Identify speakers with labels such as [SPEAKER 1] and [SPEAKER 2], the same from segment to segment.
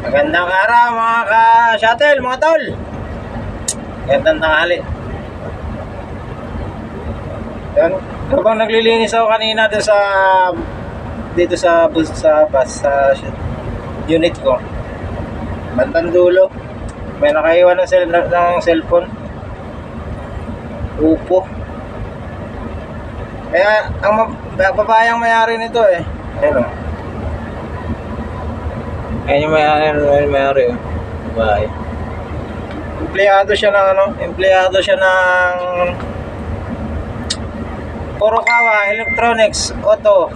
[SPEAKER 1] Magandang araw mga ka-shuttle, mga tol. Magandang tanghali. Yan. Habang naglilinis ako kanina dito sa bus sa unit ko. Bandang dulo. May nakaiwan ng cellphone. Upo. Kaya ang babayang may-ari nito eh. Ayun o. Ayan yung may-ari. Babae. Empleyado siya ng Furukawa Electronics Auto.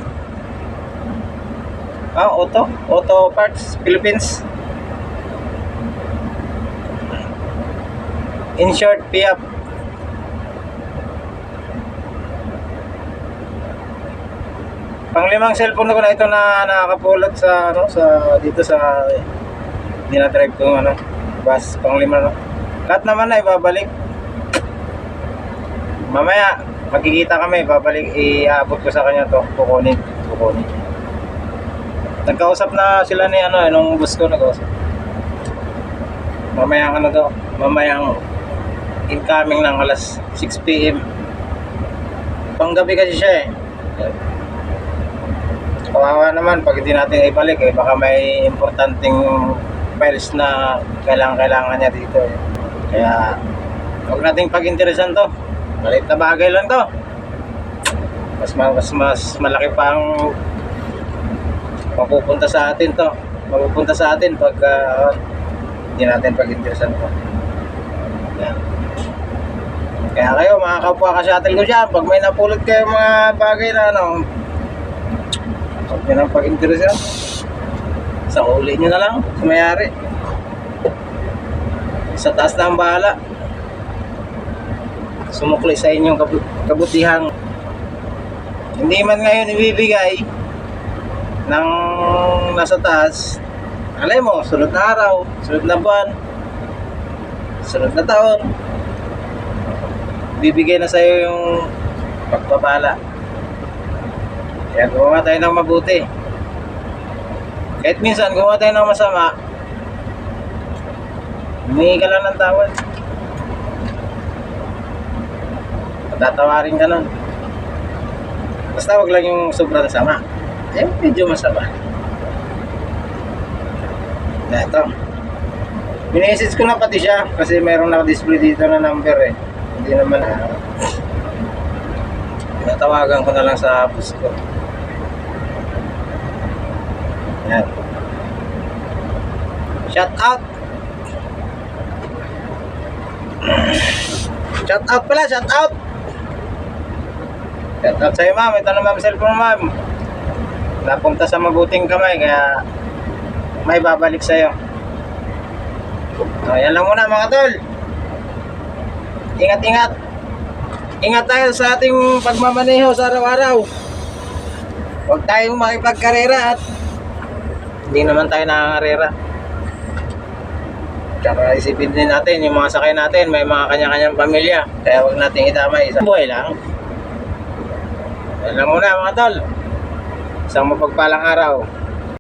[SPEAKER 1] Auto Parts Philippines. In short, PIAP. Panglimang cellphone ko na ito na nakakapulot dito sa dinadrive ko bus, panglima no. Lahat naman na ibabalik. Mamaya magkikita kami, iabot ko sa kanya to, kukunin. Nagkausap na sila ni nung bus ko nag-usap. Mamayang incoming ng alas 6 PM. Panggabi kasi siya eh. Kawawa naman pag hindi natin ibalik baka may importanteng files na kailangan niya dito eh. Kaya huwag nating pag-interesan to. Maliit na bagay lang to. Mas malaki pa ang mapupunta sa atin pag hindi natin pag-interesan to. Yan. Kaya kayo mga kapwa ka-shuttle ko dyan, pag may napulot kayo mga bagay na huwag nyo nang pag-interesan. Sa huli nyo na lang sa mayari. Sa taas na ang bahala. Sumukli sa inyong kabutihang hindi man ngayon ibibigay ng nasa taas. Alay mo, sunod na araw, sunod na buwan, sunod na taon, bibigay na sa'yo yung pagpapala. Kaya gumawa tayo ng mabuti. Kahit minsan gumawa tayo ng masama, humingi ka lang ng tawad. Patatawarin ka nun. Basta wag lang yung sobrang sama. Medyo masama. Na ito. Mini-message ko na pati siya kasi mayroong naka-display dito na number eh. Hindi naman tinatawagan ko na lang sa bus ko. Yan. Shout out pala, shout out sa'yo ma'am. Ito na ma'am, cellphone ma'am. Napunta sa mabuting kamay kaya may babalik sa'yo. So, yan lang muna mga tol. Ingat tayo sa ating pagmamaneho sa araw-araw. Huwag tayong makipagkarera at hindi naman tayo nakakarera. Tsaka isipin din natin yung mga sakay natin, may mga kanya-kanyang pamilya. Kaya huwag natin itamay, isang buhay lang. Yan lang muna mga tol. Isang mapagpalang araw.